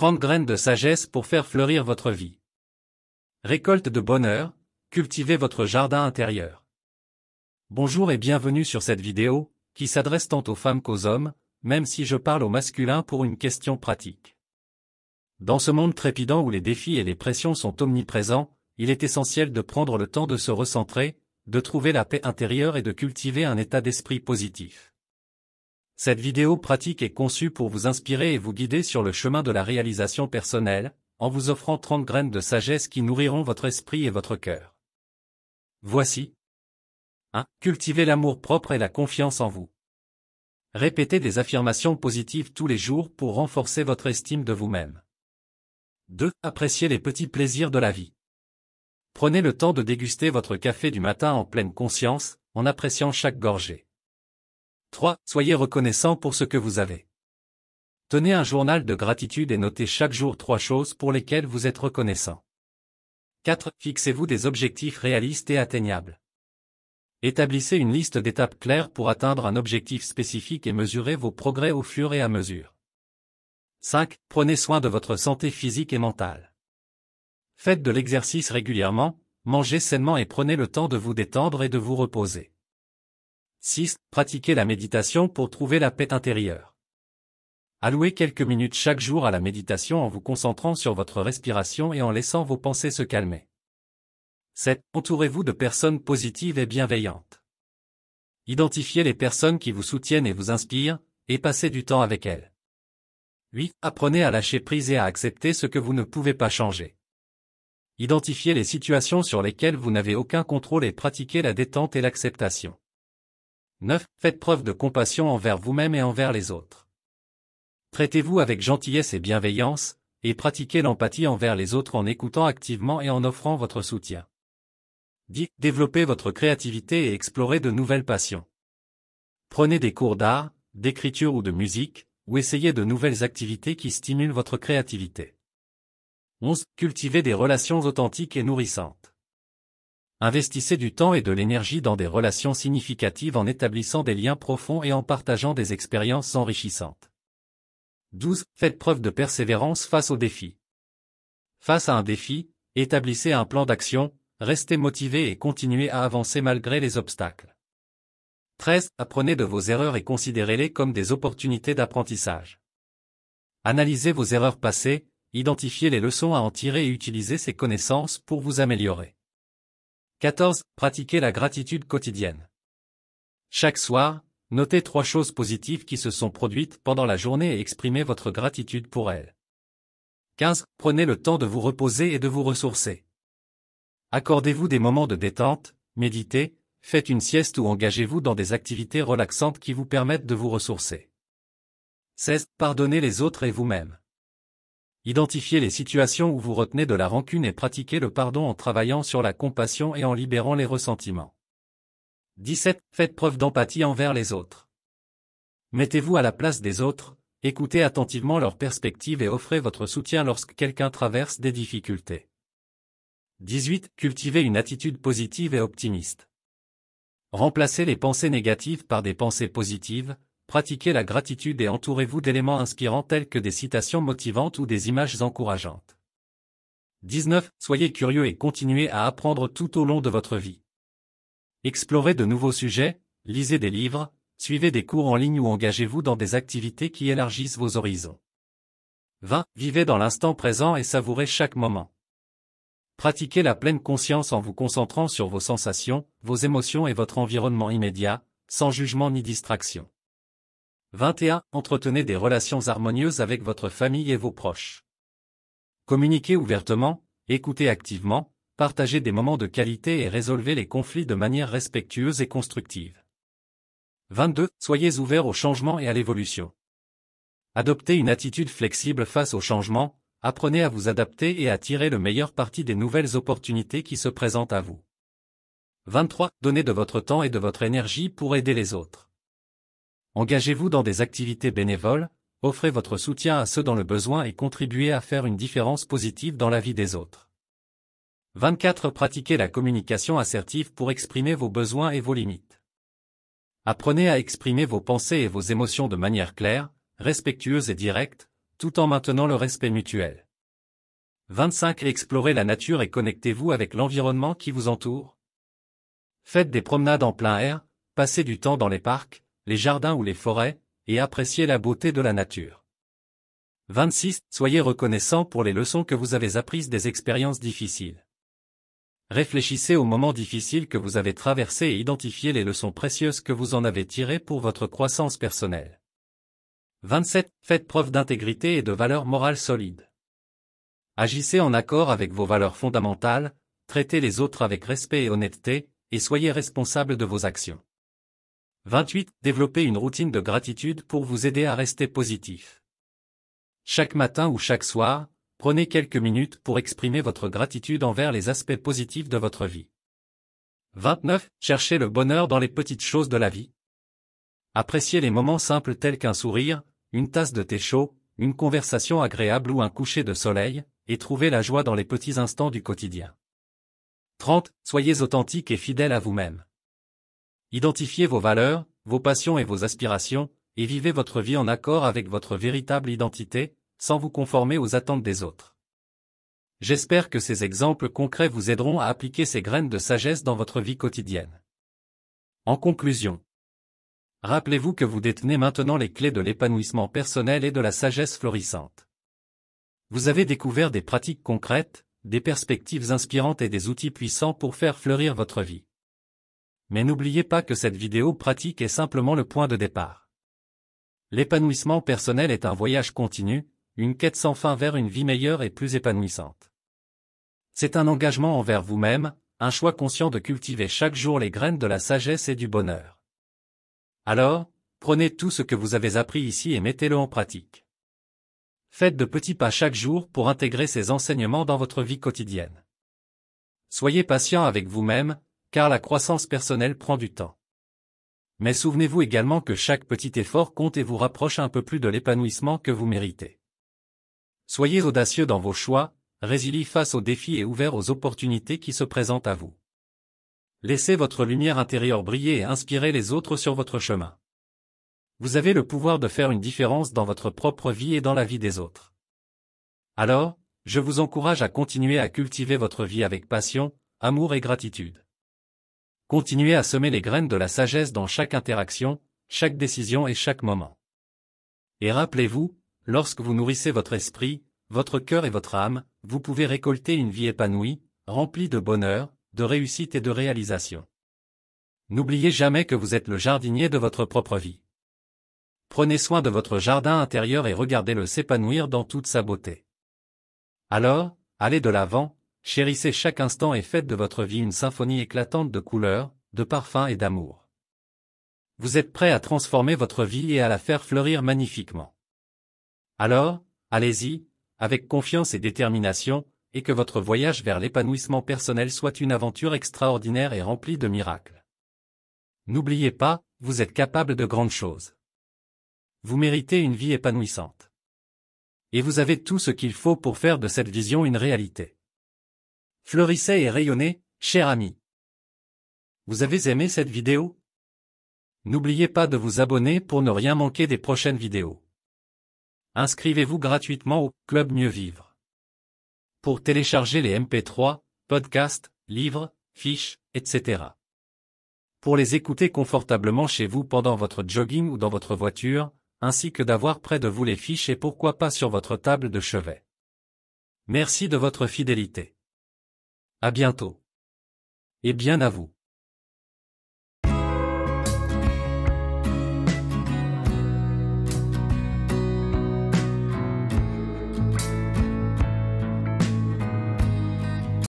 30 graines de sagesse pour faire fleurir votre vie. Récolte de bonheur, cultivez votre jardin intérieur. Bonjour et bienvenue sur cette vidéo, qui s'adresse tant aux femmes qu'aux hommes, même si je parle au masculin pour une question pratique. Dans ce monde trépidant où les défis et les pressions sont omniprésents, il est essentiel de prendre le temps de se recentrer, de trouver la paix intérieure et de cultiver un état d'esprit positif. Cette vidéo pratique est conçue pour vous inspirer et vous guider sur le chemin de la réalisation personnelle, en vous offrant 30 graines de sagesse qui nourriront votre esprit et votre cœur. Voici. 1. Cultivez l'amour-propre et la confiance en vous. Répétez des affirmations positives tous les jours pour renforcer votre estime de vous-même. 2. Appréciez les petits plaisirs de la vie. Prenez le temps de déguster votre café du matin en pleine conscience, en appréciant chaque gorgée. 3. Soyez reconnaissant pour ce que vous avez. Tenez un journal de gratitude et notez chaque jour 3 choses pour lesquelles vous êtes reconnaissant. 4. Fixez-vous des objectifs réalistes et atteignables. Établissez une liste d'étapes claires pour atteindre un objectif spécifique et mesurez vos progrès au fur et à mesure. 5. Prenez soin de votre santé physique et mentale. Faites de l'exercice régulièrement, mangez sainement et prenez le temps de vous détendre et de vous reposer. 6. Pratiquez la méditation pour trouver la paix intérieure. Allouez quelques minutes chaque jour à la méditation en vous concentrant sur votre respiration et en laissant vos pensées se calmer. 7. Entourez-vous de personnes positives et bienveillantes. Identifiez les personnes qui vous soutiennent et vous inspirent, et passez du temps avec elles. 8. Apprenez à lâcher prise et à accepter ce que vous ne pouvez pas changer. Identifiez les situations sur lesquelles vous n'avez aucun contrôle et pratiquez la détente et l'acceptation. 9. Faites preuve de compassion envers vous-même et envers les autres. Traitez-vous avec gentillesse et bienveillance, et pratiquez l'empathie envers les autres en écoutant activement et en offrant votre soutien. 10. Développez votre créativité et explorez de nouvelles passions. Prenez des cours d'art, d'écriture ou de musique, ou essayez de nouvelles activités qui stimulent votre créativité. 11. Cultivez des relations authentiques et nourrissantes. Investissez du temps et de l'énergie dans des relations significatives en établissant des liens profonds et en partageant des expériences enrichissantes. 12. Faites preuve de persévérance face aux défis. Face à un défi, établissez un plan d'action, restez motivé et continuez à avancer malgré les obstacles. 13. Apprenez de vos erreurs et considérez-les comme des opportunités d'apprentissage. Analysez vos erreurs passées, identifiez les leçons à en tirer et utilisez ces connaissances pour vous améliorer. 14. Pratiquez la gratitude quotidienne. Chaque soir, notez 3 choses positives qui se sont produites pendant la journée et exprimez votre gratitude pour elles. 15. Prenez le temps de vous reposer et de vous ressourcer. Accordez-vous des moments de détente, méditez, faites une sieste ou engagez-vous dans des activités relaxantes qui vous permettent de vous ressourcer. 16. Pardonnez les autres et vous-même. Identifiez les situations où vous retenez de la rancune et pratiquez le pardon en travaillant sur la compassion et en libérant les ressentiments. 17. Faites preuve d'empathie envers les autres. Mettez-vous à la place des autres, écoutez attentivement leurs perspectives et offrez votre soutien lorsque quelqu'un traverse des difficultés. 18. Cultivez une attitude positive et optimiste. Remplacez les pensées négatives par des pensées positives, pratiquez la gratitude et entourez-vous d'éléments inspirants tels que des citations motivantes ou des images encourageantes. 19. Soyez curieux et continuez à apprendre tout au long de votre vie. Explorez de nouveaux sujets, lisez des livres, suivez des cours en ligne ou engagez-vous dans des activités qui élargissent vos horizons. 20. Vivez dans l'instant présent et savourez chaque moment. Pratiquez la pleine conscience en vous concentrant sur vos sensations, vos émotions et votre environnement immédiat, sans jugement ni distraction. 21. Entretenez des relations harmonieuses avec votre famille et vos proches. Communiquez ouvertement, écoutez activement, partagez des moments de qualité et résolvez les conflits de manière respectueuse et constructive. 22. Soyez ouverts au changement et à l'évolution. Adoptez une attitude flexible face au changement, apprenez à vous adapter et à tirer le meilleur parti des nouvelles opportunités qui se présentent à vous. 23. Donnez de votre temps et de votre énergie pour aider les autres. Engagez-vous dans des activités bénévoles, offrez votre soutien à ceux dans le besoin et contribuez à faire une différence positive dans la vie des autres. 24. Pratiquez la communication assertive pour exprimer vos besoins et vos limites. Apprenez à exprimer vos pensées et vos émotions de manière claire, respectueuse et directe, tout en maintenant le respect mutuel. 25. Explorez la nature et connectez-vous avec l'environnement qui vous entoure. Faites des promenades en plein air, passez du temps dans les parcs, les jardins ou les forêts, et appréciez la beauté de la nature. 26. Soyez reconnaissant pour les leçons que vous avez apprises des expériences difficiles. Réfléchissez aux moments difficiles que vous avez traversés et identifiez les leçons précieuses que vous en avez tirées pour votre croissance personnelle. 27. Faites preuve d'intégrité et de valeurs morales solides. Agissez en accord avec vos valeurs fondamentales, traitez les autres avec respect et honnêteté, et soyez responsable de vos actions. 28. Développez une routine de gratitude pour vous aider à rester positif. Chaque matin ou chaque soir, prenez quelques minutes pour exprimer votre gratitude envers les aspects positifs de votre vie. 29. Cherchez le bonheur dans les petites choses de la vie. Appréciez les moments simples tels qu'un sourire, une tasse de thé chaud, une conversation agréable ou un coucher de soleil, et trouvez la joie dans les petits instants du quotidien. 30. Soyez authentique et fidèle à vous-même. Identifiez vos valeurs, vos passions et vos aspirations, et vivez votre vie en accord avec votre véritable identité, sans vous conformer aux attentes des autres. J'espère que ces exemples concrets vous aideront à appliquer ces graines de sagesse dans votre vie quotidienne. En conclusion, rappelez-vous que vous détenez maintenant les clés de l'épanouissement personnel et de la sagesse florissante. Vous avez découvert des pratiques concrètes, des perspectives inspirantes et des outils puissants pour faire fleurir votre vie. Mais n'oubliez pas que cette vidéo pratique est simplement le point de départ. L'épanouissement personnel est un voyage continu, une quête sans fin vers une vie meilleure et plus épanouissante. C'est un engagement envers vous-même, un choix conscient de cultiver chaque jour les graines de la sagesse et du bonheur. Alors, prenez tout ce que vous avez appris ici et mettez-le en pratique. Faites de petits pas chaque jour pour intégrer ces enseignements dans votre vie quotidienne. Soyez patient avec vous-même, car la croissance personnelle prend du temps. Mais souvenez-vous également que chaque petit effort compte et vous rapproche un peu plus de l'épanouissement que vous méritez. Soyez audacieux dans vos choix, résiliez face aux défis et ouverts aux opportunités qui se présentent à vous. Laissez votre lumière intérieure briller et inspirer les autres sur votre chemin. Vous avez le pouvoir de faire une différence dans votre propre vie et dans la vie des autres. Alors, je vous encourage à continuer à cultiver votre vie avec passion, amour et gratitude. Continuez à semer les graines de la sagesse dans chaque interaction, chaque décision et chaque moment. Et rappelez-vous, lorsque vous nourrissez votre esprit, votre cœur et votre âme, vous pouvez récolter une vie épanouie, remplie de bonheur, de réussite et de réalisation. N'oubliez jamais que vous êtes le jardinier de votre propre vie. Prenez soin de votre jardin intérieur et regardez-le s'épanouir dans toute sa beauté. Alors, allez de l'avant, chérissez chaque instant et faites de votre vie une symphonie éclatante de couleurs, de parfums et d'amour. Vous êtes prêt à transformer votre vie et à la faire fleurir magnifiquement. Alors, allez-y, avec confiance et détermination, et que votre voyage vers l'épanouissement personnel soit une aventure extraordinaire et remplie de miracles. N'oubliez pas, vous êtes capable de grandes choses. Vous méritez une vie épanouissante. Et vous avez tout ce qu'il faut pour faire de cette vision une réalité. Fleurissez et rayonnez, cher ami. Vous avez aimé cette vidéo? N'oubliez pas de vous abonner pour ne rien manquer des prochaines vidéos. Inscrivez-vous gratuitement au Club Mieux Vivre. Pour télécharger les MP3, podcasts, livres, fiches, etc. Pour les écouter confortablement chez vous pendant votre jogging ou dans votre voiture, ainsi que d'avoir près de vous les fiches et pourquoi pas sur votre table de chevet. Merci de votre fidélité. À bientôt. Et bien à vous.